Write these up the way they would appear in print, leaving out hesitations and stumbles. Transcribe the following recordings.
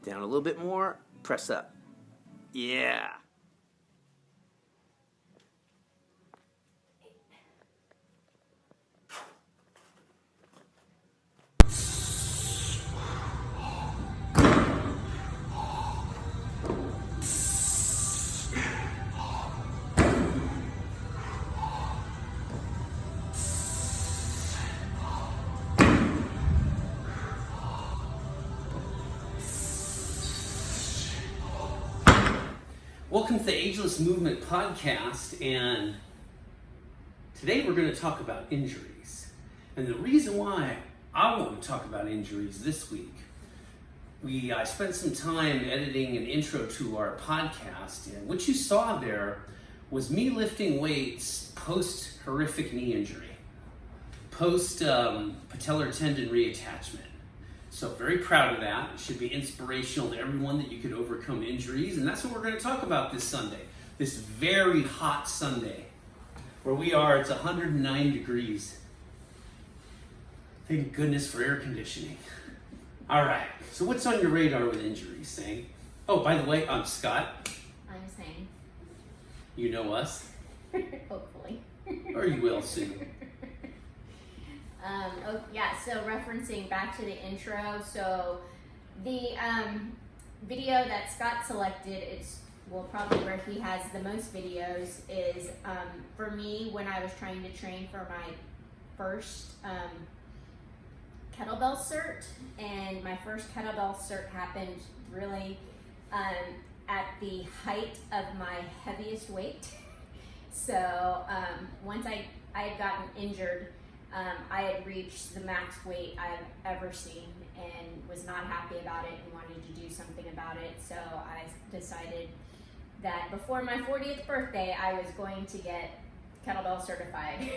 Down a little bit more. Press up. Yeah. Welcome to the Ageless Movement Podcast, and today we're going to talk about injuries. And the reason why I want to talk about injuries this week, I spent some time editing an intro to our podcast, and what you saw there was me lifting weights post horrific knee injury, post patellar tendon reattachment. So very proud of that. It should be inspirational to everyone that you could overcome injuries. And that's what we're going to talk about this Sunday. This very hot Sunday. Where we are, it's 109 degrees. Thank goodness for air conditioning. All right. So what's on your radar with injuries, Sang? Oh, by the way, I'm Scott. I'm Sang. You know us. Hopefully. Or you will soon. So referencing back to the intro, so the video that Scott selected, probably where he has the most videos, is for me when I was trying to train for my first kettlebell cert, and my first kettlebell cert happened really at the height of my heaviest weight. So once I had gotten injured, I had reached the max weight I've ever seen and was not happy about it and wanted to do something about it. So I decided that before my 40th birthday, I was going to get kettlebell certified,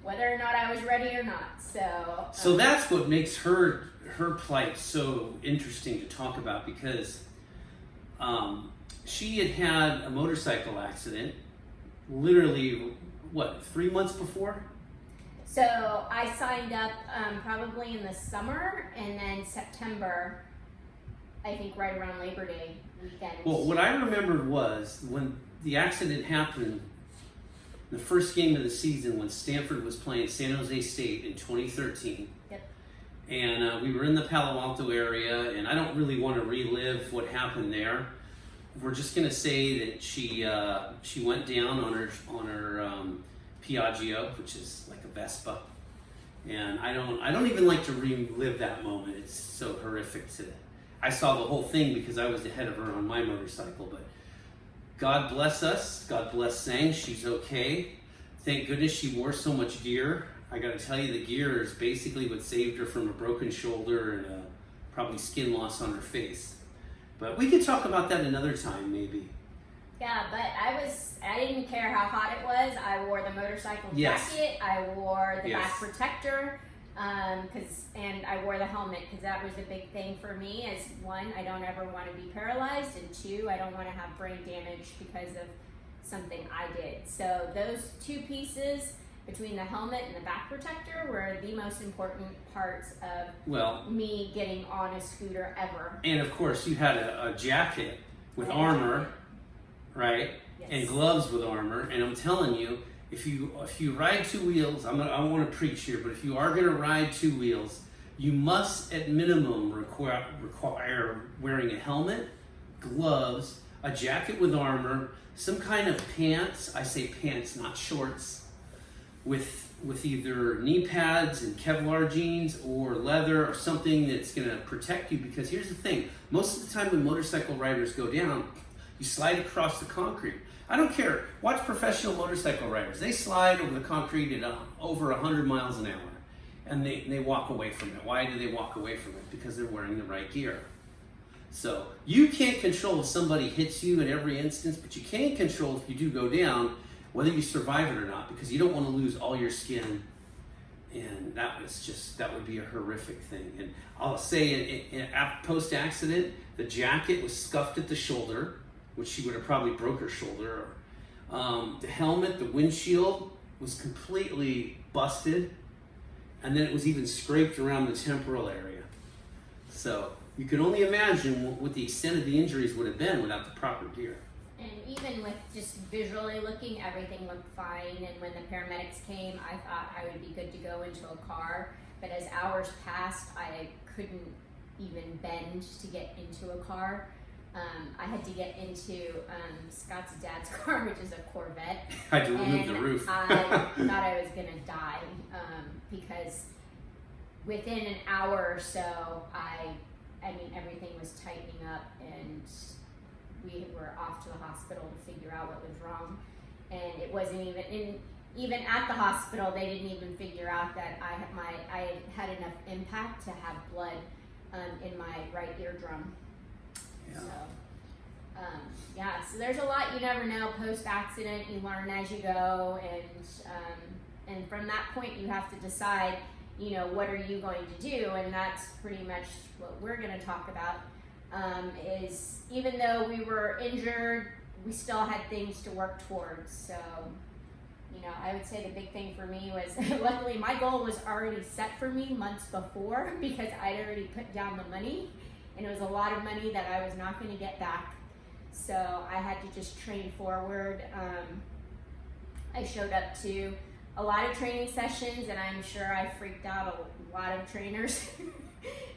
whether or not I was ready or not. So that's what makes her plight so interesting to talk about, because she had a motorcycle accident literally, 3 months before? So I signed up probably in the summer, and then September, I think right around Labor Day weekend. Well, what I remembered was when the accident happened, the first game of the season when Stanford was playing San Jose State in 2013. Yep. And we were in the Palo Alto area, and I don't really want to relive what happened there. We're just going to say that she went down on her Piaggio, which is like a Vespa, and I don't even like to relive that moment. It's so horrific. I saw the whole thing because I was ahead of her on my motorcycle, but God bless us. God bless Sang. She's okay. Thank goodness she wore so much gear. I got to tell you, the gear is basically what saved her from a broken shoulder and probably skin loss on her face. But we could talk about that another time, maybe. Yeah, but I didn't care how hot it was. I wore the motorcycle jacket. I wore the back protector, and I wore the helmet because that was a big thing for me. As one, I don't ever want to be paralyzed, and two, I don't want to have brain damage because of something I did. So those two pieces between the helmet and the back protector were the most important parts of me getting on a scooter ever. And of course, you had a jacket with armor. Right? Yes. And gloves with armor. And I'm telling you, if you ride two wheels, I want to preach here, but if you are going to ride two wheels, you must at minimum require wearing a helmet, gloves, a jacket with armor, some kind of pants. I say pants, not shorts, with either knee pads and Kevlar jeans or leather or something that's going to protect you. Because here's the thing: most of the time when motorcycle riders go down, you slide across the concrete. I don't care. Watch professional motorcycle riders. They slide over the concrete at over 100 miles an hour, and they walk away from it. Why do they walk away from it? Because they're wearing the right gear. So you can't control if somebody hits you in every instance, but you can control if you do go down, whether you survive it or not, because you don't want to lose all your skin. And that would be a horrific thing. And I'll say, post-accident, the jacket was scuffed at the shoulder, which she would have probably broke her shoulder. The helmet, the windshield was completely busted, and then it was even scraped around the temporal area. So you can only imagine what the extent of the injuries would have been without the proper gear. And even with just visually looking, everything looked fine. And when the paramedics came, I thought I would be good to go into a car. But as hours passed, I couldn't even bend to get into a car. I had to get into Scott's dad's car, which is a Corvette. I had to remove the roof. I thought I was gonna die because within an hour or so, I mean, everything was tightening up, and we were off to the hospital to figure out what was wrong. And it wasn't even at the hospital, they didn't even figure out that I had enough impact to have blood in my right eardrum. Yeah. So, so there's a lot you never know post-accident. You learn as you go, and from that point you have to decide, what are you going to do? And that's pretty much what we're going to talk about. Is even though we were injured, we still had things to work towards. So, I would say the big thing for me was, luckily my goal was already set for me months before, because I'd already put down the money, and it was a lot of money that I was not going to get back. So I had to just train forward. I showed up to a lot of training sessions, and I'm sure I freaked out a lot of trainers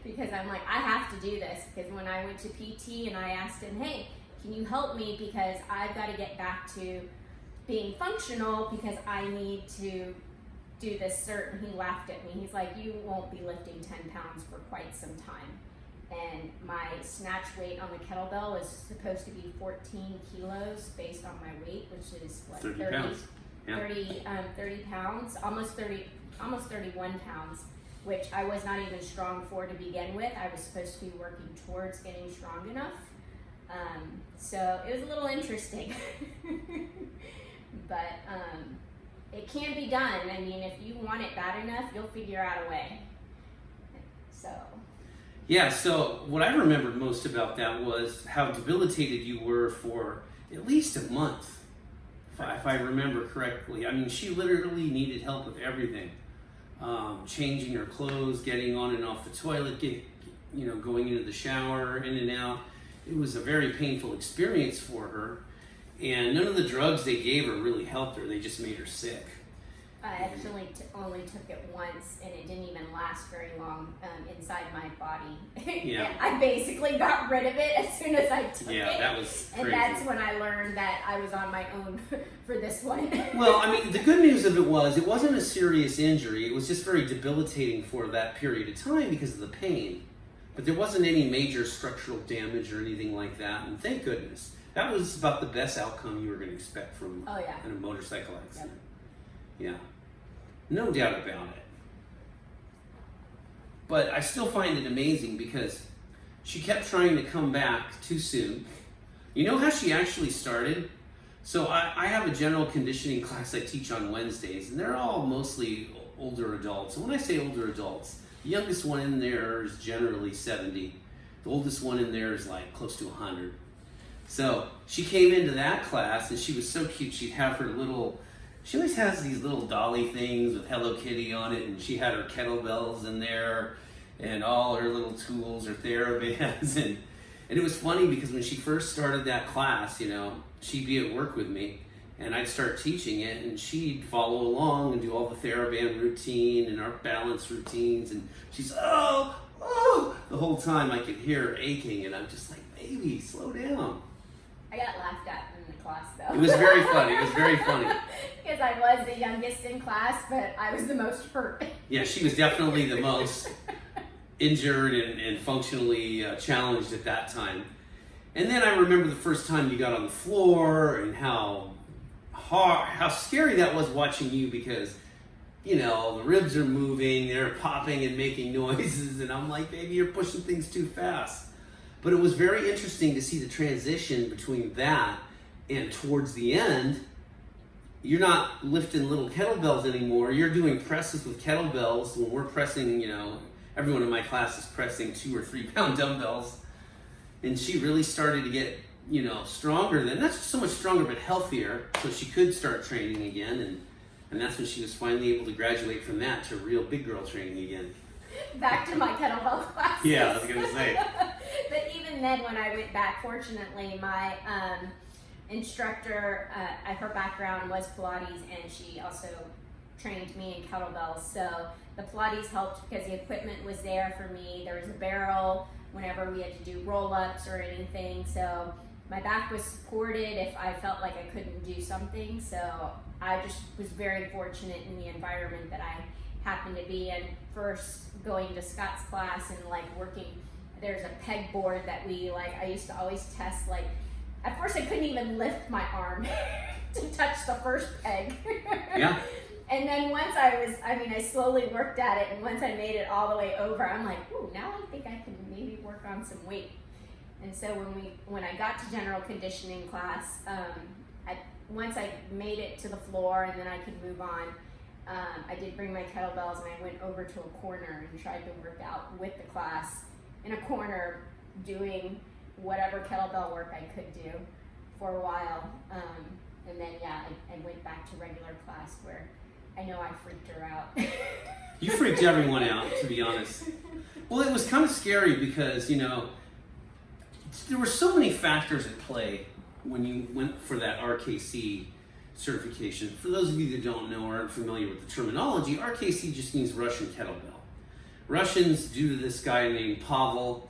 because I'm like, I have to do this. Because when I went to PT and I asked him, hey, can you help me, because I've got to get back to being functional, because I need to do this cert, and he laughed at me. He's like, you won't be lifting 10 pounds for quite some time. And my snatch weight on the kettlebell was supposed to be 14 kilos based on my weight, which is what, 30 pounds. Yeah. 30 pounds, almost 31 pounds, which I was not even strong for to begin with. I was supposed to be working towards getting strong enough. So it was a little interesting, but it can be done. I mean, if you want it bad enough, you'll figure out a way. So. Yeah, so what I remembered most about that was how debilitated you were for at least a month, if I remember correctly. I mean, she literally needed help with everything. Changing her clothes, getting on and off the toilet, going into the shower, in and out. It was a very painful experience for her, and none of the drugs they gave her really helped her. They just made her sick. I actually only took it once, and it didn't even last very long inside my body. Yeah. I basically got rid of it as soon as I took it. Yeah, that was crazy. And that's when I learned that I was on my own for this one. Well, I mean, the good news of it wasn't a serious injury. It was just very debilitating for that period of time because of the pain. But there wasn't any major structural damage or anything like that, and thank goodness. That was about the best outcome you were going to expect from a motorcycle accident. Yep. Yeah. No doubt about it. But I still find it amazing because she kept trying to come back too soon. You know how she actually started? So I have a general conditioning class I teach on Wednesdays, and they're all mostly older adults. And when I say older adults, the youngest one in there is generally 70. The oldest one in there is like close to 100. So she came into that class, and she was so cute. She'd have her she always has these little dolly things with Hello Kitty on it, and she had her kettlebells in there and all her little tools, her TheraBands, and it was funny because when she first started that class, she'd be at work with me, and I'd start teaching it, and she'd follow along and do all the TheraBand routine and our balance routines, and she's, oh, the whole time I could hear her aching, and I'm just like, baby, slow down. I got laughed at in the class, though. It was very funny. Because I was the youngest in class, but I was the most hurt. Yeah, she was definitely the most injured and functionally challenged at that time. And then I remember the first time you got on the floor and how scary that was watching you because, the ribs are moving, they're popping and making noises, and I'm like, baby, you're pushing things too fast. But it was very interesting to see the transition between that and towards the end, you're not lifting little kettlebells anymore. You're doing presses with kettlebells. When we're pressing, everyone in my class is pressing 2 or 3 pound dumbbells. And she really started to get, stronger then. Not so much stronger, but healthier. So she could start training again. And that's when she was finally able to graduate from that to real big girl training again. Back to my kettlebell class. Yeah, I was going to say. even then, when I went back, fortunately, my instructor, her background was Pilates, and she also trained me in kettlebells. So the Pilates helped because the equipment was there for me. There was a barrel whenever we had to do roll-ups or anything. So my back was supported if I felt like I couldn't do something. So I just was very fortunate in the environment that I happened to be in. First going to Scott's class and like working, there's a peg board that we like, I used to always test, like at first I couldn't even lift my arm to touch the first peg. Yeah. And then once I slowly worked at it, and once I made it all the way over, I'm like, ooh, now I think I can maybe work on some weight. And so when I got to general conditioning class, once I made it to the floor and then I could move on, I did bring my kettlebells and I went over to a corner and tried to work out with the class in a corner, doing whatever kettlebell work I could do for a while. And then, I went back to regular class where I know I freaked her out. You freaked everyone out, to be honest. Well, it was kind of scary because, there were so many factors at play when you went for that RKC certification. For those of you that don't know or aren't familiar with the terminology, RKC just means Russian kettlebell. Russians, due to this guy named Pavel,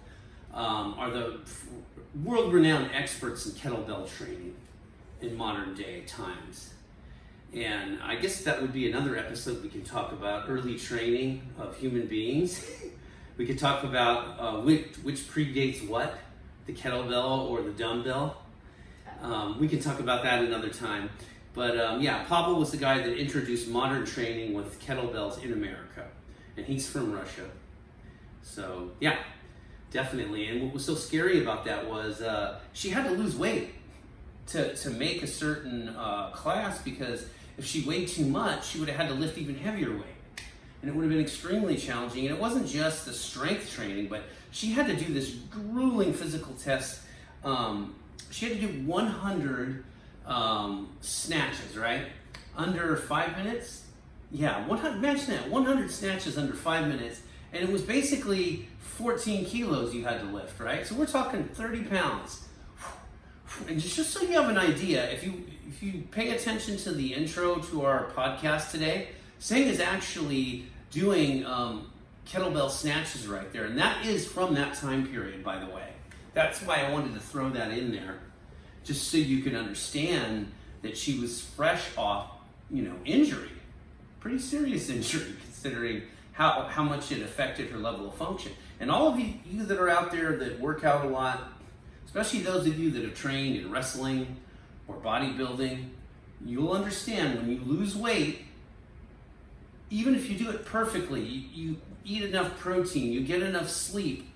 are the world-renowned experts in kettlebell training in modern day times. And I guess that would be another episode we can talk about early training of human beings. We could talk about which predates what, the kettlebell or the dumbbell. We can talk about that another time. But Pavel was the guy that introduced modern training with kettlebells in America. And he's from Russia. So yeah, definitely. And what was so scary about that was she had to lose weight to make a certain class, because if she weighed too much, she would have had to lift even heavier weight. And it would have been extremely challenging. And it wasn't just the strength training, but she had to do this grueling physical test. She had to do 100 snatches, right? Under 5 minutes? Yeah, 100, imagine that, 100 snatches under 5 minutes. And it was basically 14 kilos you had to lift, right? So we're talking 30 pounds. And just so you have an idea, if you pay attention to the intro to our podcast today, Singh is actually doing kettlebell snatches right there. And that is from that time period, by the way. That's why I wanted to throw that in there, just so you can understand that she was fresh off, injury. Pretty serious injury, considering how much it affected her level of function. And all of you that are out there that work out a lot, especially those of you that have trained in wrestling or bodybuilding, you'll understand when you lose weight, even if you do it perfectly, you eat enough protein, you get enough sleep,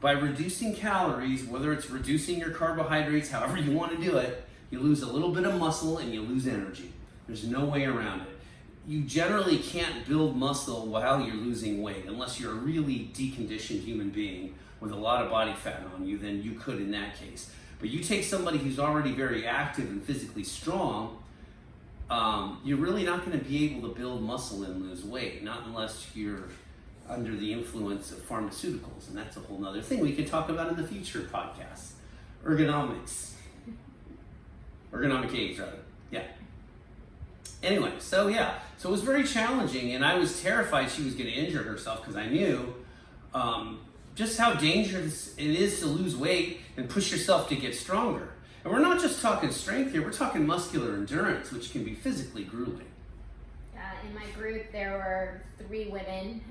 by reducing calories, whether it's reducing your carbohydrates, however you want to do it, you lose a little bit of muscle and you lose energy. There's no way around it. You generally can't build muscle while you're losing weight, unless you're a really deconditioned human being with a lot of body fat on you, then you could in that case. But you take somebody who's already very active and physically strong, you're really not going to be able to build muscle and lose weight, not unless you're under the influence of pharmaceuticals, and that's a whole nother thing we can talk about in the future podcasts. Ergonomic aids, rather. Yeah. Anyway, so it was very challenging, and I was terrified she was going to injure herself, because I knew just how dangerous it is to lose weight and push yourself to get stronger. And we're not just talking strength here, we're talking muscular endurance, which can be physically grueling. In my group, there were 3 women.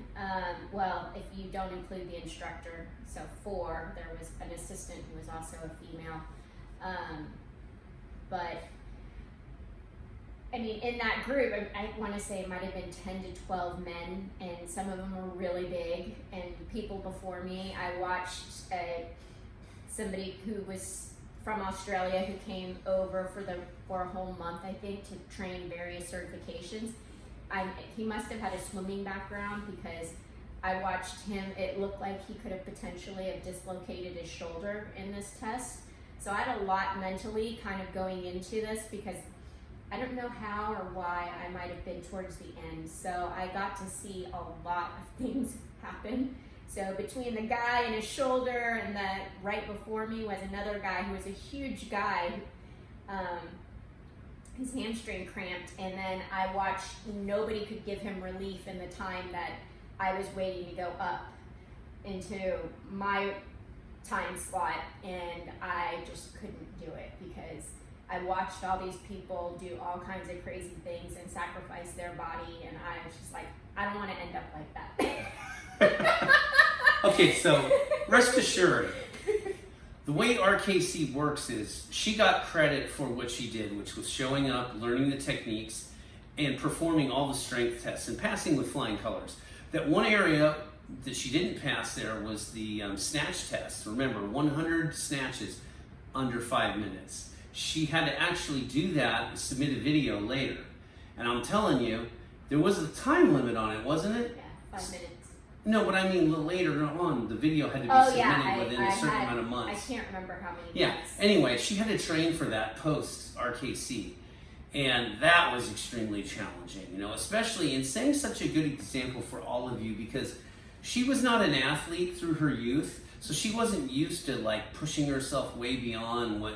Well, if you don't include the instructor, so 4. There was an assistant who was also a female. But in that group, I want to say it might have been 10 to 12 men, and some of them were really big. And people before me, I watched somebody who was from Australia who came over for a whole month, I think, to train various certifications. He must have had a swimming background, because I watched him. It looked like he could have potentially have dislocated his shoulder in this test. So I had a lot mentally kind of going into this, because I don't know how or why I might have been towards the end. So I got to see a lot of things happen So between the guy and his shoulder and the right before me was another guy who was a huge guy. His hamstring cramped, and then I watched nobody could give him relief in the time that I was waiting to go up into my time slot, and I just couldn't do it because I watched all these people do all kinds of crazy things and sacrifice their body, and I was just like, I don't want to end up like that. Okay, so rest assured, the way RKC works is she got credit for what she did, which was showing up, learning the techniques, and performing all the strength tests and passing with flying colors. That one area that she didn't pass there was the snatch test. Remember, 100 snatches under 5 minutes. She had to actually do that and submit a video later. And I'm telling you, there was a time limit on it, wasn't it? Yeah, 5 minutes. No, but I mean later on, the video had to be submitted within a certain amount of months. I can't remember how many Yeah, months. anyway, she had to train for that post RKC. And that was extremely challenging, you know, especially in setting such a good example for all of you, because she was not an athlete through her youth, so she wasn't used to like pushing herself way beyond what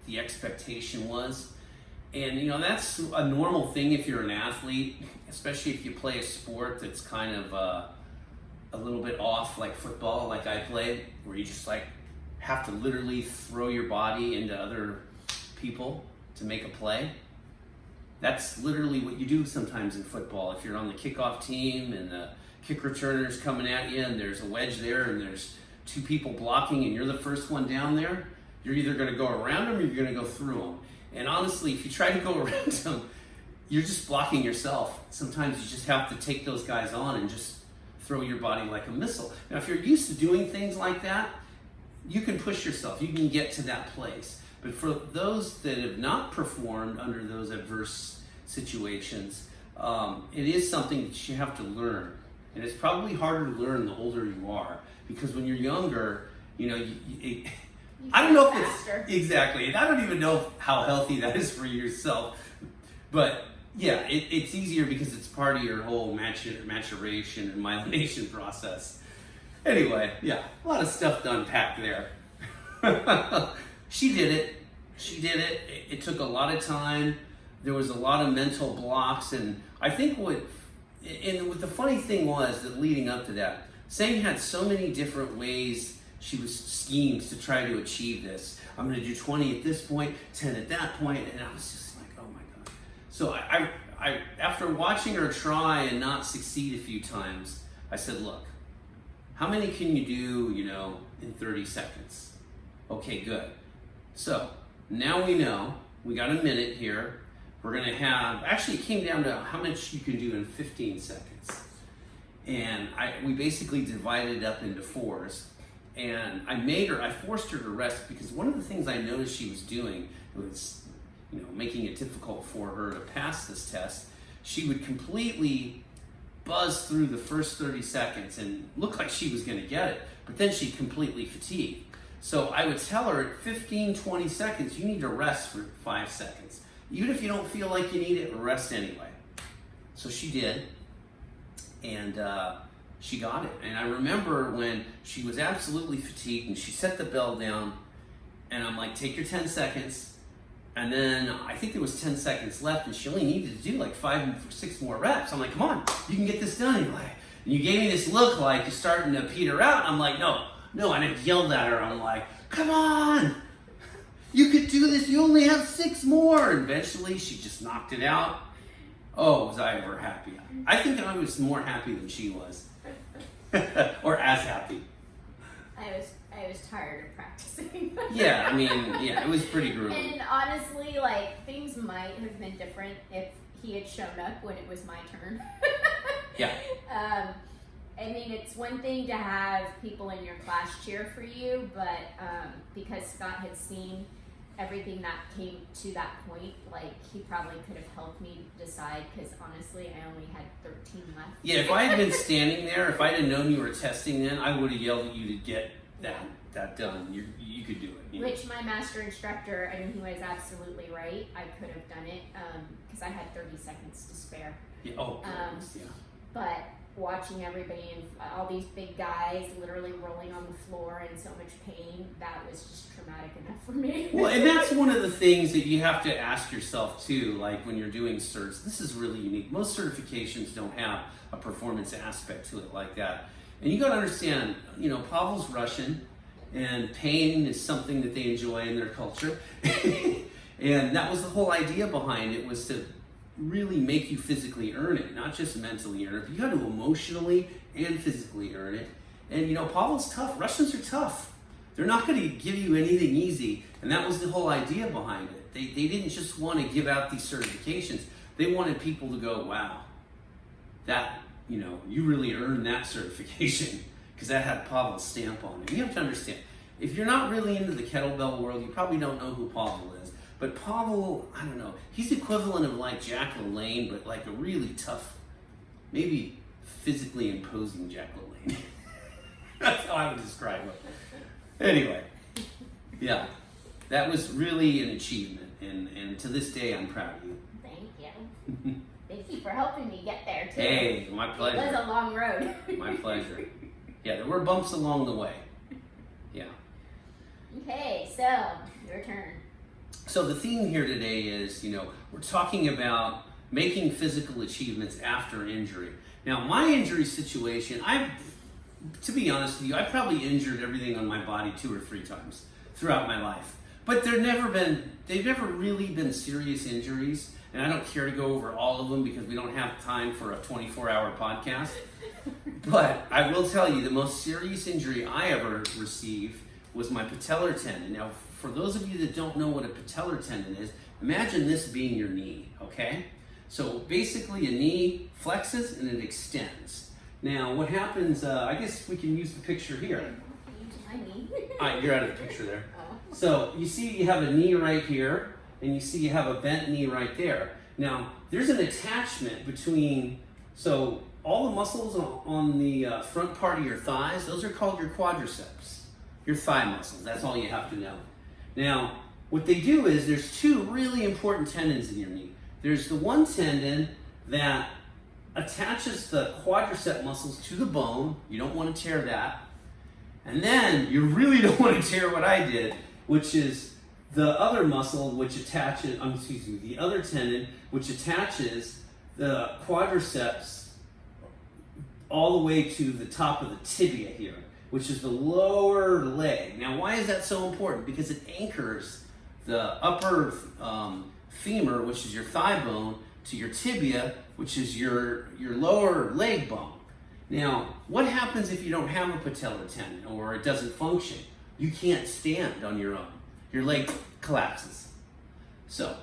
the expectation was. And you know, that's a normal thing if you're an athlete, especially if you play a sport that's kind of a little bit off, like football, like I played, where you just like have to literally throw your body into other people to make a play. That's literally what you do sometimes in football. If you're on the kickoff team and the kick returner's coming at you and there's a wedge there and there's two people blocking and you're the first one down there, you're either going to go around them or you're going to go through them. And honestly, if you try to go around them, you're just blocking yourself. Sometimes you just have to take those guys on and just throw your body like a missile. Now, if you're used to doing things like that, you can push yourself. You can get to that place. But for those that have not performed under those adverse situations, it is something that you have to learn. And it's probably harder to learn the older you are, because when you're younger, you know, I don't know if faster. it's exactly, and I don't even know how healthy that is for yourself. But yeah, it's easier because it's part of your whole maturation and myelination process. Anyway, yeah, a lot of stuff to unpack there. She did it. She did it. It took a lot of time. There was a lot of mental blocks, and I think what the funny thing was that leading up to that, Sang had so many different ways. She was schemes to try to achieve this. I'm going to do 20 at this point, 10 at that point, and I was just like, oh my god. So I after watching her try and not succeed a few times, I said, look, how many can you do, you know, in 30 seconds? Okay, good. So now we know, we got a minute here. We're going to have, actually it came down to how much you can do in 15 seconds. And we basically divided it up into fours. And I forced her to rest, because one of the things I noticed she was doing was, you know, making it difficult for her to pass this test. She would completely buzz through the first 30 seconds and look like she was going to get it, but then she'd completely fatigue. So I would tell her at 15, 20 seconds, you need to rest for 5 seconds. Even if you don't feel like you need it, rest anyway. So she did, and she got it. And I remember when she was absolutely fatigued and she set the bell down, and I'm like, take your 10 seconds. And then I think there was 10 seconds left, and she only needed to do like 5 or 6 more reps. I'm like, come on, you can get this done. And you gave me this look like you're starting to peter out. I'm like, no. And I yelled at her. I'm like, come on, you could do this. You only have 6 more. And eventually she just knocked it out. Oh, was I ever happy. I think I was more happy than she was. Or as happy. I was tired of practicing. Yeah, I mean, yeah, it was pretty grueling. And honestly, like, things might have been different if he had shown up when it was my turn. Yeah. I mean, it's one thing to have people in your class cheer for you, but because Scott had seen everything that came to that point, like, he probably could have helped me decide, because honestly, I only had 13 left. Yeah, if I had been standing there, if I had known you were testing then, I would have yelled at you to get that done. You could do it. You know? Which my master instructor, I mean, he was absolutely right. I could have done it because I had 30 seconds to spare. Yeah. Oh, goodness, yeah. But watching everybody and all these big guys literally rolling on the floor in so much pain, that was just traumatic enough for me. Well, and that's one of the things that you have to ask yourself too, like when you're doing certs. This is really unique. Most certifications don't have a performance aspect to it like that. And you got to understand, you know, Pavel's Russian, and pain is something that they enjoy in their culture. And that was the whole idea behind it, was to really make you physically earn it, not just mentally earn it, but you got to emotionally and physically earn it. And you know, Pavel's tough. Russians are tough. They're not going to give you anything easy. And that was the whole idea behind it. They didn't just want to give out these certifications. They wanted people to go, wow, that, you know, you really earned that certification, because that had Pavel's stamp on it. You have to understand, if you're not really into the kettlebell world, you probably don't know who Pavel is. But Pavel, I don't know, he's the equivalent of like Jack LaLanne, but like a really tough, maybe physically imposing Jack LaLanne. That's how I would describe him. Anyway, yeah, that was really an achievement, and to this day, I'm proud of you. Thank you. Thank you for helping me get there too. Hey, my pleasure. It was a long road. My pleasure. Yeah, there were bumps along the way. Yeah. Okay, so your turn. So the theme here today is, you know, we're talking about making physical achievements after injury. Now, my injury situation, to be honest with you, I've probably injured everything on my body 2 or 3 times throughout my life. But they've never really been serious injuries, and I don't care to go over all of them because we don't have time for a 24-hour podcast. But I will tell you, the most serious injury I ever received was my patellar tendon. Now, for those of you that don't know what a patellar tendon is, imagine this being your knee, okay? So basically a knee flexes and it extends. Now what happens, I guess we can use the picture here. My knee. You're out of the picture there. Oh. So you see you have a knee right here, and you see you have a bent knee right there. Now there's an attachment between, so all the muscles on the front part of your thighs, those are called your quadriceps, your thigh muscles. That's all you have to know. Now, what they do is there's 2 really important tendons in your knee. There's the one tendon that attaches the quadricep muscles to the bone. You don't want to tear that. And then you really don't want to tear what I did, which is the other muscle which attaches, the other tendon which attaches the quadriceps all the way to the top of the tibia here, which is the lower leg. Now, why is that so important? Because it anchors the upper femur, which is your thigh bone, to your tibia, which is your lower leg bone. Now, what happens if you don't have a patellar tendon or it doesn't function? You can't stand on your own. Your leg collapses. So,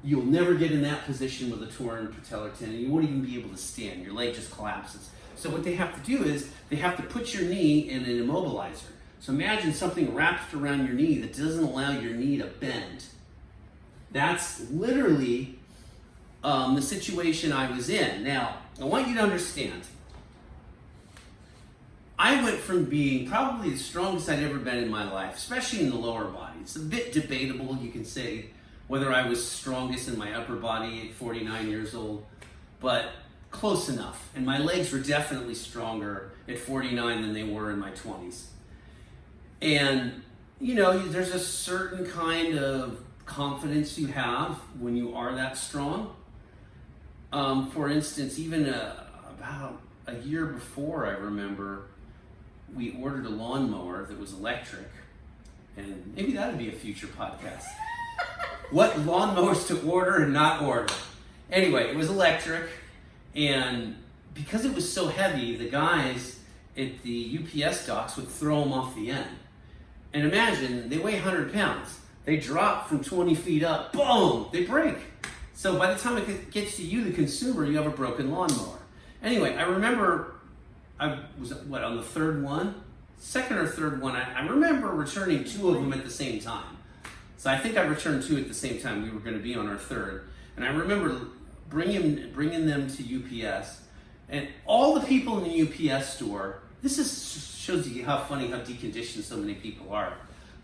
you'll never get in that position with a torn patellar tendon. You won't even be able to stand. Your leg just collapses. So what they have to do is they have to put your knee in an immobilizer. So imagine something wrapped around your knee that doesn't allow your knee to bend. That's literally the situation I was in. Now, I want you to understand, I went from being probably the strongest I'd ever been in my life, especially in the lower body. It's a bit debatable, you can say, whether I was strongest in my upper body at 49 years old, but close enough. And my legs were definitely stronger at 49 than they were in my 20s. And, you know, there's a certain kind of confidence you have when you are that strong. For instance, even about a year before, I remember, we ordered a lawnmower that was electric. And maybe that would be a future podcast. What lawnmowers to order and not order. Anyway, it was electric. And because it was so heavy, the guys at the UPS docks would throw them off the end. And imagine, they weigh 100 pounds. They drop from 20 feet up, boom, they break. So by the time it gets to you, the consumer, you have a broken lawnmower. Anyway, I remember, I was, on the third one? Second or third one, I remember returning 2 of them at the same time. So I think I returned 2 at the same time. We were going to be on our third. And I remember bringing them to UPS. And all the people in the UPS store, shows you how funny, how deconditioned so many people are,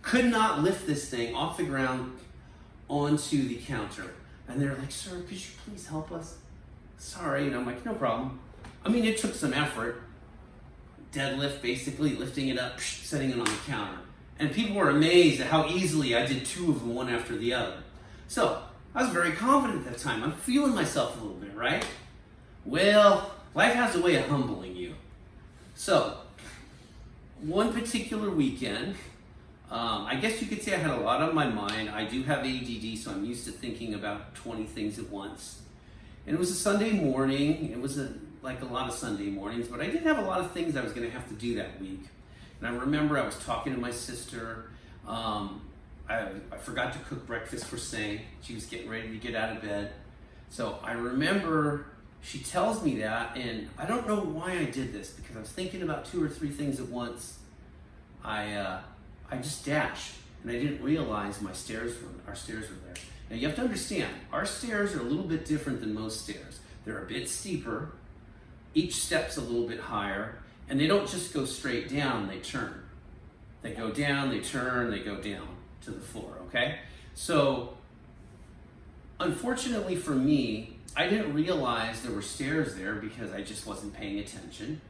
could not lift this thing off the ground onto the counter. And they're like, "Sir, could you please help us?" "Sorry." And I'm like, "No problem." I mean, it took some effort. Deadlift, basically, lifting it up, setting it on the counter. And people were amazed at how easily I did 2 of them, one after the other. So, I was very confident at that time. I'm feeling myself a little bit, right? Well, life has a way of humbling you. So, one particular weekend, I guess you could say I had a lot on my mind. I do have ADD, so I'm used to thinking about 20 things at once. And it was a Sunday morning. It was like a lot of Sunday mornings, but I did have a lot of things I was going to have to do that week. And I remember I was talking to my sister. I forgot to cook breakfast for Say. She was getting ready to get out of bed. So I remember she tells me that, and I don't know why I did this, because I was thinking about 2 or 3 things at once. I just dashed, and I didn't realize our stairs were there. Now you have to understand, our stairs are a little bit different than most stairs. They're a bit steeper, each step's a little bit higher, and they don't just go straight down, they turn. They go down, they turn, they go down to the floor, okay? So, unfortunately for me, I didn't realize there were stairs there because I just wasn't paying attention,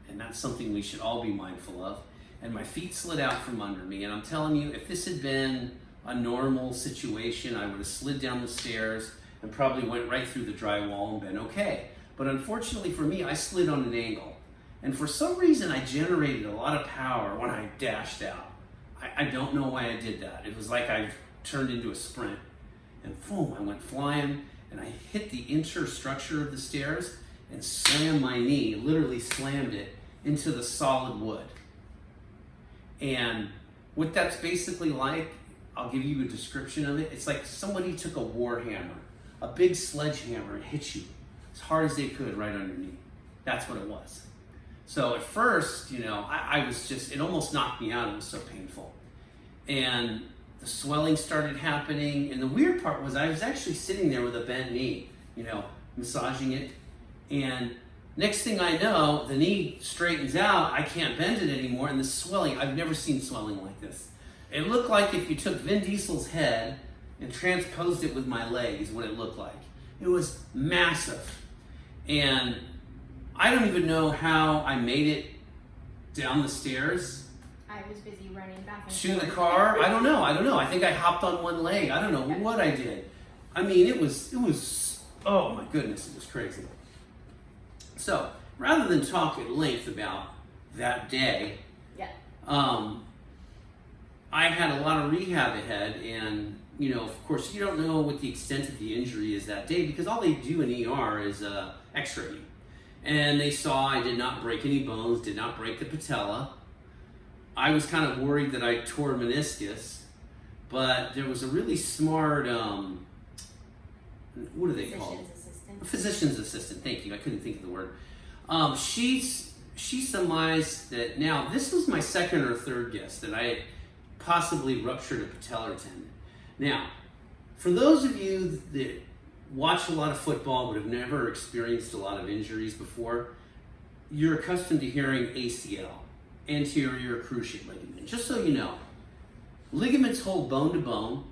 and that's something we should all be mindful of. And my feet slid out from under me, and I'm telling you, if this had been a normal situation, I would have slid down the stairs and probably went right through the drywall and been okay. But unfortunately for me, I slid on an angle. And for some reason, I generated a lot of power when I dashed out. I don't know why I did that. It was like I turned into a sprint. And boom, I went flying, and I hit the interstructure of the stairs and slammed my knee, literally slammed it into the solid wood. And what that's basically like, I'll give you a description of it. It's like somebody took a war hammer, a big sledgehammer, and hit you as hard as they could right on your knee. That's what it was. So at first, I was just, it almost knocked me out. It was so painful. And the swelling started happening. And the weird part was I was actually sitting there with a bent knee, massaging it. And next thing I know, the knee straightens out. I can't bend it anymore. And the swelling, I've never seen swelling like this. It looked like if you took Vin Diesel's head and transposed it with my leg is what it looked like. It was massive. And I don't even know how I made it down the stairs. I was busy running back and to the car. I don't know. I think I hopped on one leg. I don't know what I did. I mean, it was, oh my goodness, it was crazy. So, rather than talk at length about that day, I had a lot of rehab ahead, and of course, you don't know what the extent of the injury is that day because all they do in ER is X-ray you. And they saw I did not break any bones, did not break the patella. I was kind of worried that I tore meniscus, but there was a really smart, what are they called? Physician's assistant. Thank you. I couldn't think of the word. She surmised that now this was my second or third guess that I had possibly ruptured a patellar tendon. Now, for those of you that watch a lot of football but have never experienced a lot of injuries before, you're accustomed to hearing ACL, anterior cruciate ligament. Just so you know, ligaments hold bone to bone,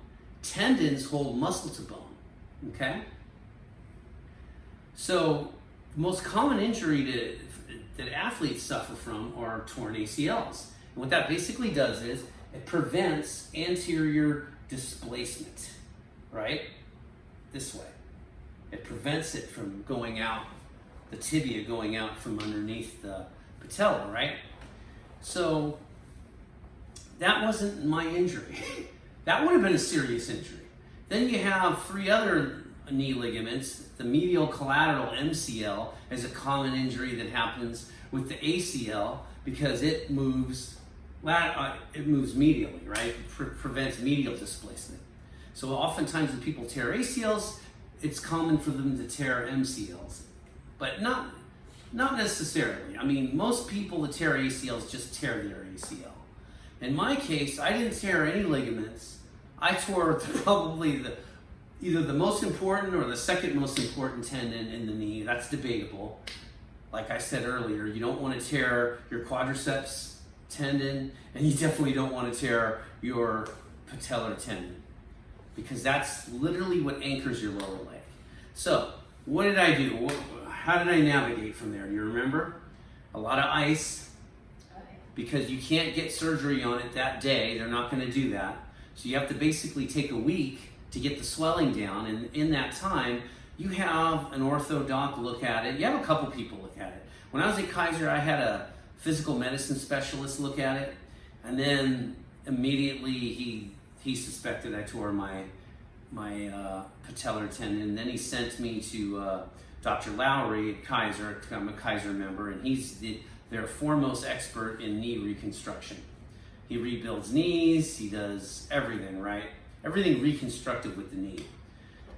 tendons hold muscle to bone, okay? So the most common injury that athletes suffer from are torn ACLs. And what that basically does is it prevents anterior displacement, right? This way. It prevents it from going out, the tibia going out from underneath the patella, right? So that wasn't my injury. That would have been a serious injury. Then you have 3 other knee ligaments. The medial collateral MCL is a common injury that happens with the ACL because it moves medially, right? It prevents medial displacement. So oftentimes when people tear ACLs, it's common for them to tear MCLs, but not necessarily. I mean, most people that tear ACLs just tear their ACL. In my case, I didn't tear any ligaments. I tore probably either the most important or the second most important tendon in the knee. That's debatable. Like I said earlier, you don't want to tear your quadriceps tendon, and you definitely don't want to tear your patellar tendon because that's literally what anchors your lower leg. So, what did I do? how did I navigate from there? You remember? A lot of ice, because you can't get surgery on it that day. They're not going to do that. So you have to basically take a week to get the swelling down. And in that time, you have an ortho doc look at it. You have a couple people look at it. When I was at Kaiser, I had a physical medicine specialist look at it. And then immediately he suspected I tore my patellar tendon. And then he sent me to Dr. Lowry at Kaiser. I'm a Kaiser member, and he's their foremost expert in knee reconstruction. He rebuilds knees, he does everything, right? Everything reconstructive with the knee.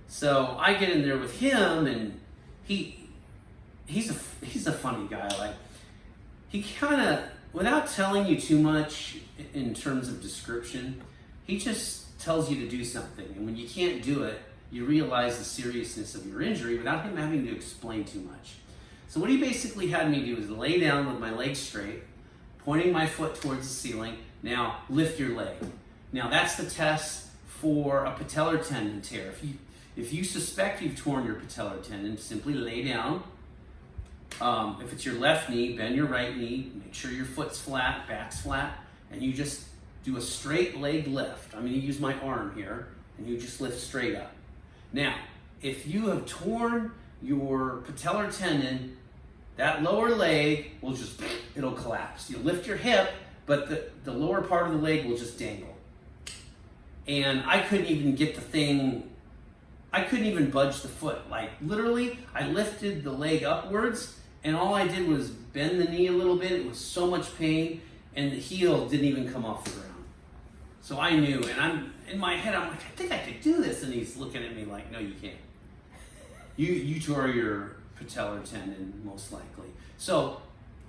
So I get in there with him, and he's a funny guy. Like, he kind of, without telling you too much in terms of description, he just tells you to do something. And when you can't do it, you realize the seriousness of your injury without him having to explain too much. So what he basically had me do is lay down with my legs straight, pointing my foot towards the ceiling. Now lift your leg. Now that's the test for a patellar tendon tear. If you suspect you've torn your patellar tendon, simply lay down. If it's your left knee, bend your right knee. Make sure your foot's flat, back's flat, and you just do a straight leg lift. I'm going to use my arm here, and you just lift straight up. Now, if you have torn your patellar tendon, that lower leg will it'll collapse. You lift your hip, but the lower part of the leg will just dangle. And I couldn't even get the thing, I couldn't even budge the foot. Like, literally, I lifted the leg upwards, and all I did was bend the knee a little bit. It was so much pain, and the heel didn't even come off the ground. So I knew, and I'm in my head, I'm like, I think I could do this. And he's looking at me like, no, you can't. You tore your patellar tendon, most likely. So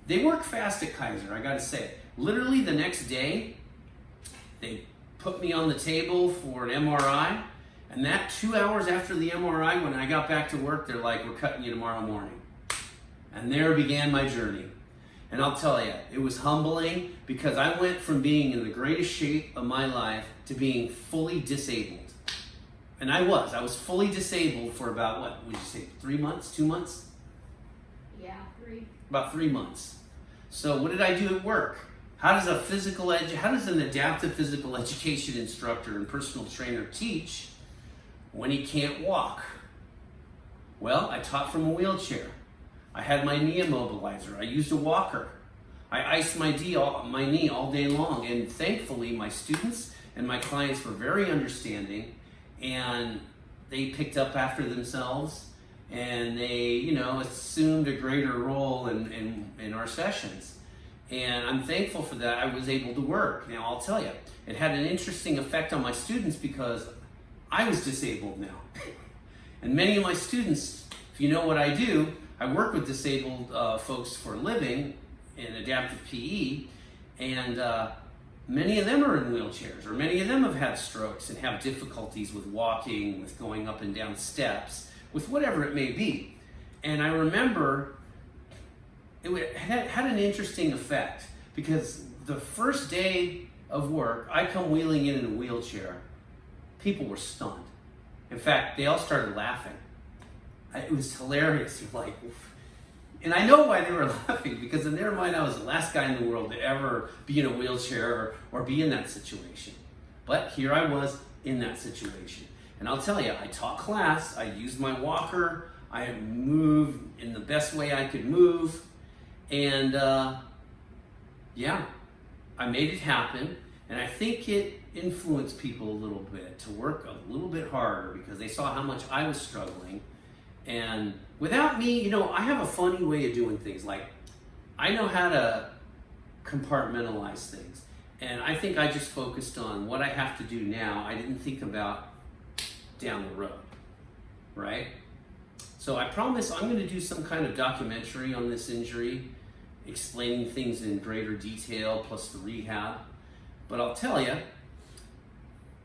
they work fast at Kaiser, I gotta say. Literally the next day, they put me on the table for an MRI, and that 2 hours after the MRI, when I got back to work, they're like, we're cutting you tomorrow morning. And there began my journey. And I'll tell you, it was humbling, because I went from being in the greatest shape of my life to being fully disabled. And I was fully disabled for about, what would you say, 3 months, 2 months? Yeah, 3. About 3 months. So what did I do at work? How does an adaptive physical education instructor and personal trainer teach when he can't walk? Well, I taught from a wheelchair. I had my knee immobilizer. I used a walker. I iced my knee all day long. And thankfully, my students and my clients were very understanding, and they picked up after themselves, and they, assumed a greater role in our sessions. And I'm thankful for that. I was able to work. Now, I'll tell you, it had an interesting effect on my students, because I was disabled now. And many of my students, if you know what I do, I work with disabled folks for a living in adaptive PE, and many of them are in wheelchairs, or many of them have had strokes and have difficulties with walking, with going up and down steps, with whatever it may be. And I remember it had an interesting effect, because the first day of work, I come wheeling in a wheelchair. People were stunned. In fact, they all started laughing. It was hilarious. You're like, and I know why they were laughing, because in their mind, I was the last guy in the world to ever be in a wheelchair or be in that situation. But here I was in that situation. And I'll tell you, I taught class, I used my walker, I moved in the best way I could move, and I made it happen. And I think it influenced people a little bit to work a little bit harder, because they saw how much I was struggling. And without me, I have a funny way of doing things. Like, I know how to compartmentalize things. And I think I just focused on what I have to do now. I didn't think about down the road, right? So I promise I'm going to do some kind of documentary on this injury, explaining things in greater detail, plus the rehab. But I'll tell you,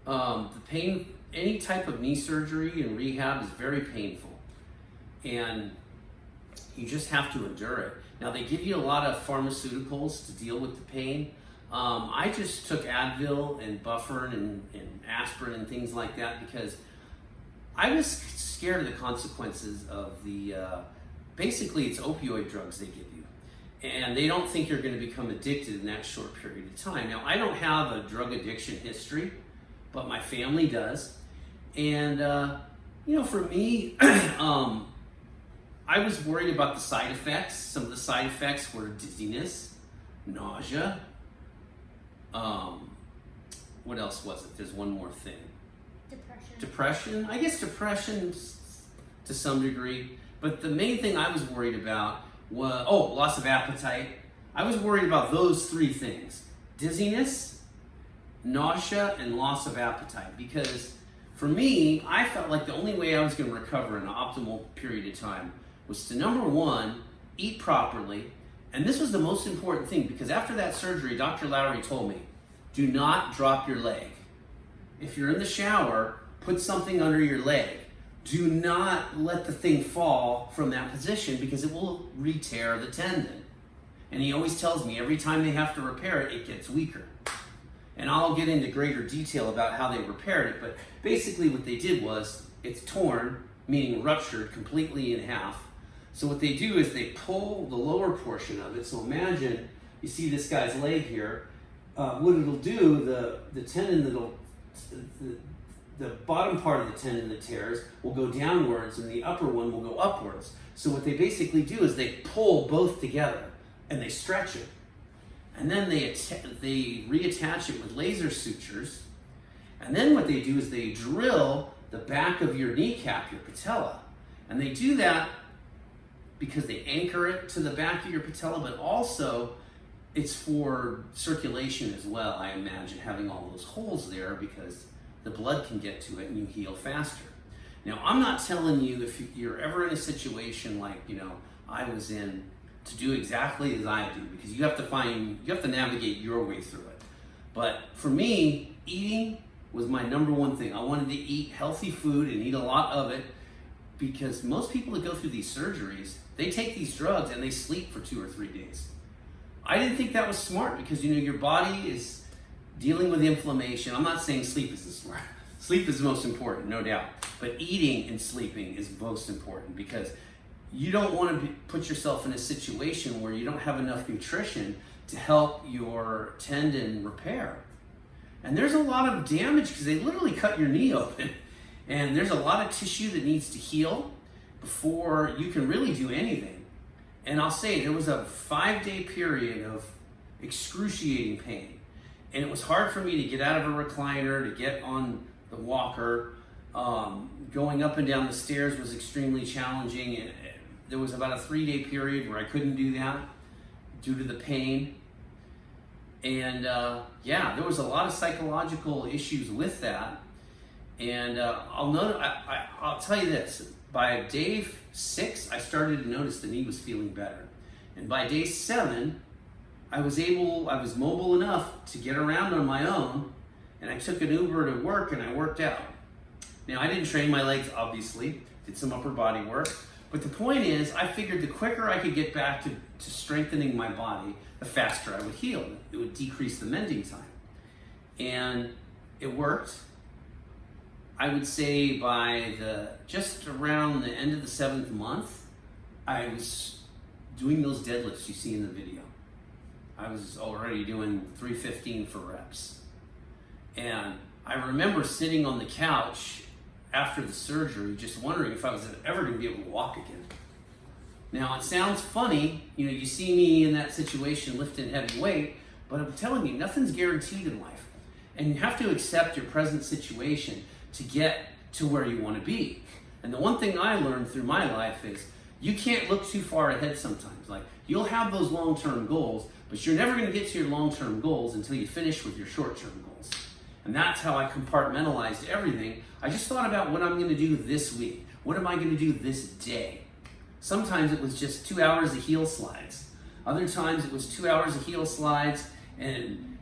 the pain, any type of knee surgery and rehab is very painful. And you just have to endure it. Now, they give you a lot of pharmaceuticals to deal with the pain. I just took Advil and Bufferin and aspirin and things like that, because I was scared of the consequences of the basically it's opioid drugs they give you. And they don't think you're going to become addicted in that short period of time. Now, I don't have a drug addiction history, but my family does. And, for me, I was worried about the side effects. Some of the side effects were dizziness, nausea. What else was it? There's one more thing. Depression. I guess depression to some degree. But the main thing I was worried about was, loss of appetite. I was worried about those three things: dizziness, nausea, and loss of appetite. Because for me, I felt like the only way I was going to recover in an optimal period of time was to, number one, eat properly. And this was the most important thing, because after that surgery, Dr. Lowry told me, do not drop your leg. If you're in the shower, put something under your leg. Do not let the thing fall from that position, because it will re-tear the tendon. And he always tells me every time they have to repair it, it gets weaker. And I'll get into greater detail about how they repaired it, but basically what they did was, it's torn, meaning ruptured completely in half. So what they do is they pull the lower portion of it. So imagine you see this guy's leg here. What it'll do, the tendon the bottom part of the tendon that tears will go downwards and the upper one will go upwards. So what they basically do is they pull both together and they stretch it. And then they reattach it with laser sutures. And then what they do is they drill the back of your kneecap, your patella. And they do that because they anchor it to the back of your patella, but also it's for circulation as well, I imagine, having all those holes there, because the blood can get to it and you heal faster. Now, I'm not telling you, if you're ever in a situation like, I was in, to do exactly as I do, because you have to navigate your way through it. But for me, eating was my number one thing. I wanted to eat healthy food and eat a lot of it, because most people that go through these surgeries, they take these drugs and they sleep for 2 or 3 days. I didn't think that was smart, because your body is dealing with inflammation. I'm not saying sleep isn't smart. Sleep is the most important, no doubt. But eating and sleeping is most important, because you don't want to put yourself in a situation where you don't have enough nutrition to help your tendon repair. And there's a lot of damage, because they literally cut your knee open. And there's a lot of tissue that needs to heal before you can really do anything. And I'll say, there was a 5-day period of excruciating pain. And it was hard for me to get out of a recliner, to get on the walker. Going up and down the stairs was extremely challenging. And there was about a 3-day period where I couldn't do that due to the pain. And there was a lot of psychological issues with that. And I'll tell you this, by day 6, I started to notice the knee was feeling better. And by day 7, I was mobile enough to get around on my own, and I took an Uber to work and I worked out. Now, I didn't train my legs, obviously, did some upper body work, but the point is, I figured the quicker I could get back to strengthening my body, the faster I would heal. It would decrease the mending time. And it worked. I would say by just around the end of the 7th month, I was doing those deadlifts you see in the video. I was already doing 315 for reps. And I remember sitting on the couch after the surgery, just wondering if I was ever going to be able to walk again. Now, it sounds funny, you see me in that situation lifting heavy weight, but I'm telling you, nothing's guaranteed in life. And you have to accept your present situation to get to where you want to be. And the one thing I learned through my life is, you can't look too far ahead sometimes. Like, you'll have those long-term goals, but you're never going to get to your long-term goals until you finish with your short-term goals. And that's how I compartmentalized everything. I just thought about what I'm going to do this week. What am I going to do this day? Sometimes it was just 2 hours of heel slides. Other times it was 2 hours of heel slides and,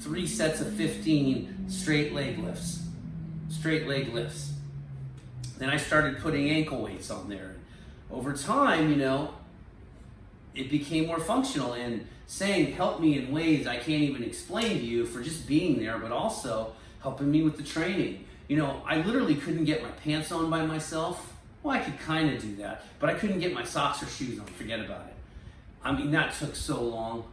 3 sets of 15 straight leg lifts. Then I started putting ankle weights on there. Over time, it became more functional and saying, help me in ways I can't even explain to you, for just being there, but also helping me with the training. I literally couldn't get my pants on by myself. Well, I could kind of do that, but I couldn't get my socks or shoes on. Forget about it. I mean, that took so long.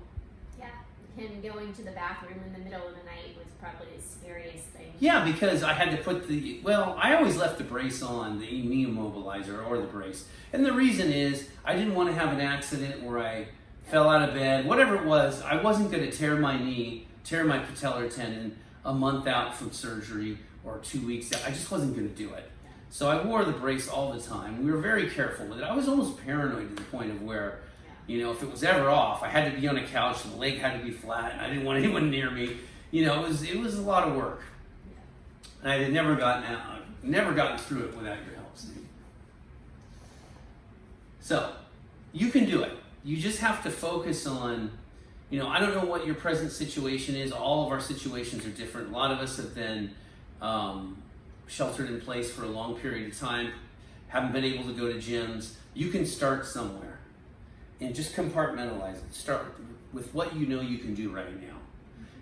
Yeah, him going to the bathroom in the middle of the night was probably the scariest thing. Yeah, because I had to put I always left the brace on, the knee immobilizer or the brace. And the reason is I didn't want to have an accident where I fell out of bed, whatever it was. I wasn't going to tear my knee, tear my patellar tendon a month out from surgery or 2 weeks out. I just wasn't going to do it. So I wore the brace all the time. We were very careful with it. I was almost paranoid to the point of where, if it was ever off, I had to be on a couch, the leg had to be flat, I didn't want anyone near me. It was a lot of work. And I had never gotten through it without your help, Steve. So, you can do it. You just have to focus on, I don't know what your present situation is. All of our situations are different. A lot of us have been sheltered in place for a long period of time, haven't been able to go to gyms. You can start somewhere and just compartmentalize it. Start with what you know you can do right now.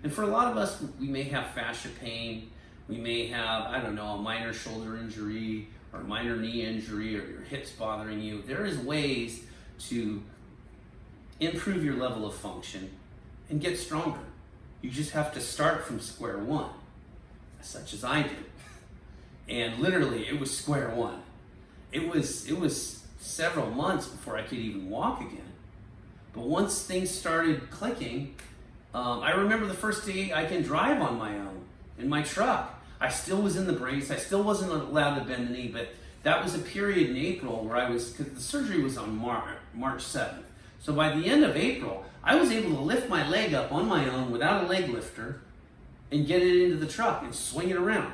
And for a lot of us, we may have fascia pain, we may have, a minor shoulder injury or a minor knee injury, or your hips bothering you. There is ways to improve your level of function and get stronger. You just have to start from square one, such as I did. And literally, it was square one. It was several months before I could even walk again. But once things started clicking, I remember the first day I can drive on my own in my truck. I still was in the brace. I still wasn't allowed to bend the knee, but that was a period in April where because the surgery was on March 7th. So by the end of April, I was able to lift my leg up on my own without a leg lifter and get it into the truck and swing it around.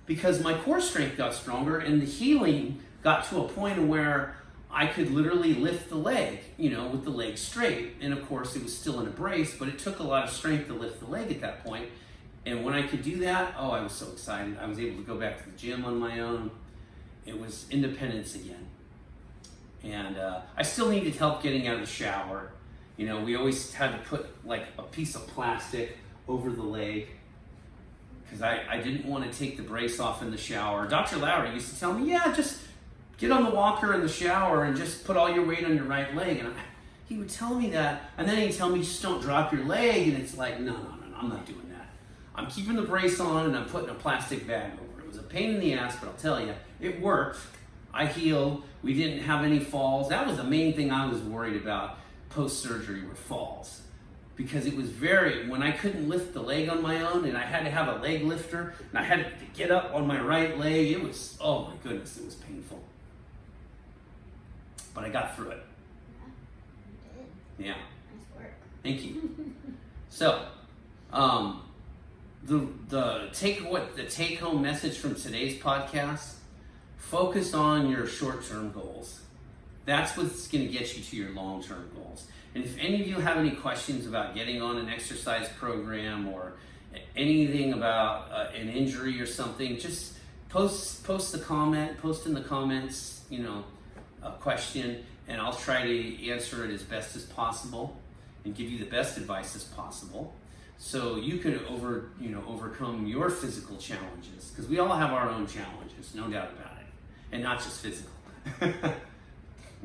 Because my core strength got stronger and the healing got to a point where I could literally lift the leg, with the leg straight. And of course, it was still in a brace, but it took a lot of strength to lift the leg at that point. And when I could do that, I was so excited. I was able to go back to the gym on my own. It was independence again. And I still needed help getting out of the shower. We always had to put like a piece of plastic over the leg because I didn't want to take the brace off in the shower. Dr. Lowry used to tell me, just get on the walker in the shower and just put all your weight on your right leg. And he would tell me that, and then he'd tell me, just don't drop your leg. And it's like, no, I'm not doing that. I'm keeping the brace on and I'm putting a plastic bag over it. It was a pain in the ass, but I'll tell you, it worked. I healed. We didn't have any falls. That was the main thing I was worried about post-surgery were falls. Because it was when I couldn't lift the leg on my own and I had to have a leg lifter and I had to get up on my right leg, it was, oh my goodness, it was painful. But I got through it. Yeah, you did. Yeah. Nice work. Thank you. So, the take-home message from today's podcast, focus on your short-term goals. That's what's going to get you to your long-term goals. And if any of you have any questions about getting on an exercise program or anything about an injury or something, just post in the comments, a question, and I'll try to answer it as best as possible and give you the best advice as possible so you can overcome your physical challenges, because we all have our own challenges, no doubt about it, and not just physical.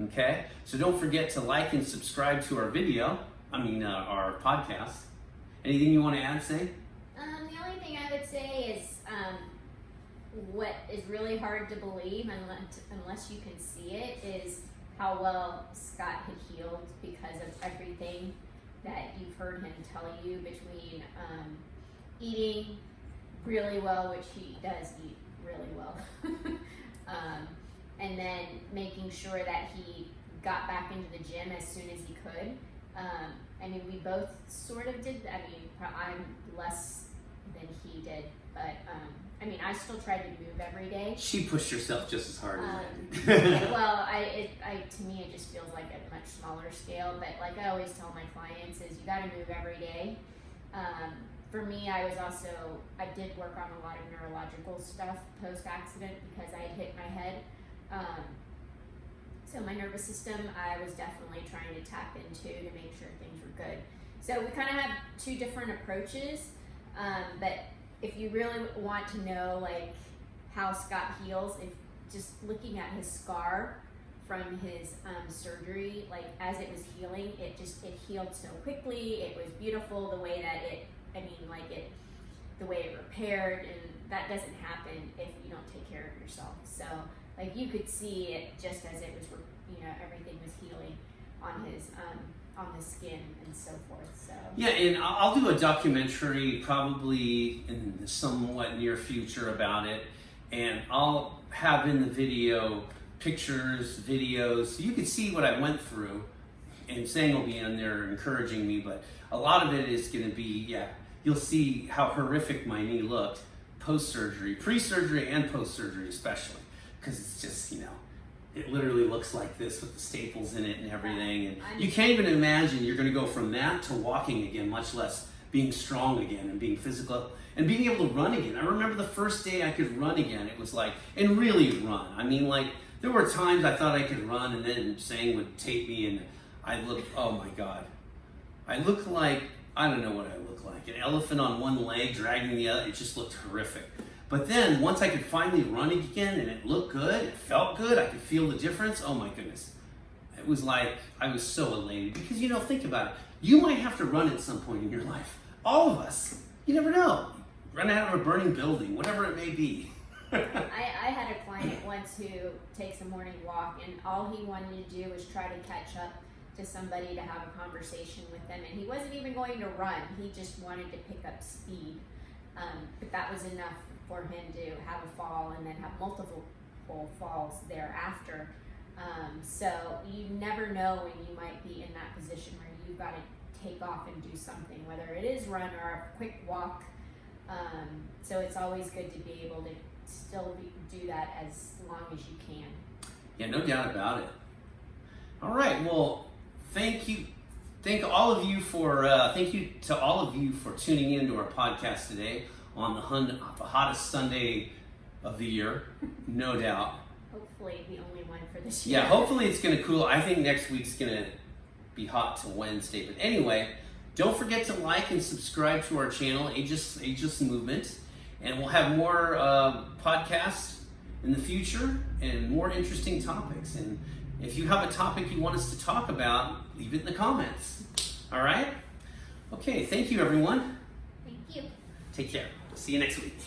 Okay, so don't forget to like and subscribe to our our podcast. Anything you want to add, Say? The only thing I would say is what is really hard to believe unless you can see it is how well Scott had healed because of everything that you've heard him tell you, between eating really well, which he does eat really well, and then making sure that he got back into the gym as soon as he could. We both sort of did. I'm less than he did, but I still tried to move every day. She pushed herself just as hard as I did. Well, to me, it just feels like a much smaller scale. But like I always tell my clients, is you got to move every day. For me, I did work on a lot of neurological stuff post-accident because I had hit my head. So my nervous system, I was definitely trying to tap into to make sure things were good. So we kind of have two different approaches, but if you really want to know like how Scott heals, just looking at his scar from his surgery, like as it was healing, it healed so quickly. It was beautiful the way that the way it repaired, and that doesn't happen if you don't take care of yourself. So like you could see it just as it was, everything was healing on his on the skin and so forth. So yeah, and I'll do a documentary probably in the somewhat near future about it, and I'll have in the video pictures, videos, so you can see what I went through. And Sang will be in there encouraging me, but a lot of it is going to be, you'll see how horrific my knee looked post-surgery, pre-surgery and post-surgery especially, because it's just, it literally looks like this with the staples in it and everything, and you can't even imagine you're going to go from that to walking again, much less being strong again and being physical and being able to run again. I remember the first day I could run again, it was like, and really run. I mean, like, there were times I thought I could run, and then Sang would tape me, and I looked, oh my God. I looked like, I don't know what I looked like. An elephant on one leg dragging the other. It just looked horrific. But then once I could finally run again, and it looked good, it felt good, I could feel the difference, oh my goodness. It was like, I was so elated. Because, think about it. You might have to run at some point in your life. All of us. You never know. Run out of a burning building, whatever it may be. I had a client once who takes a morning walk, and all he wanted to do was try to catch up to somebody to have a conversation with them, and he wasn't even going to run. He just wanted to pick up speed, but that was enough for him to have a fall and then have multiple falls thereafter. So you never know when you might be in that position where you've got to take off and do something, whether it is run or a quick walk. So it's always good to be able to still do that as long as you can. Yeah, no doubt about it. All right, well, thank you to all of you for tuning in to our podcast today on the hottest Sunday of the year, no doubt. Hopefully the only one for this year. Yeah, hopefully it's going to cool. I think next week's going to be hot till Wednesday. But anyway, don't forget to like and subscribe to our channel, Ageless Movement. And we'll have more podcasts in the future and more interesting topics. And if you have a topic you want us to talk about, leave it in the comments. All right? Okay, thank you, everyone. Thank you. Take care. See you next week.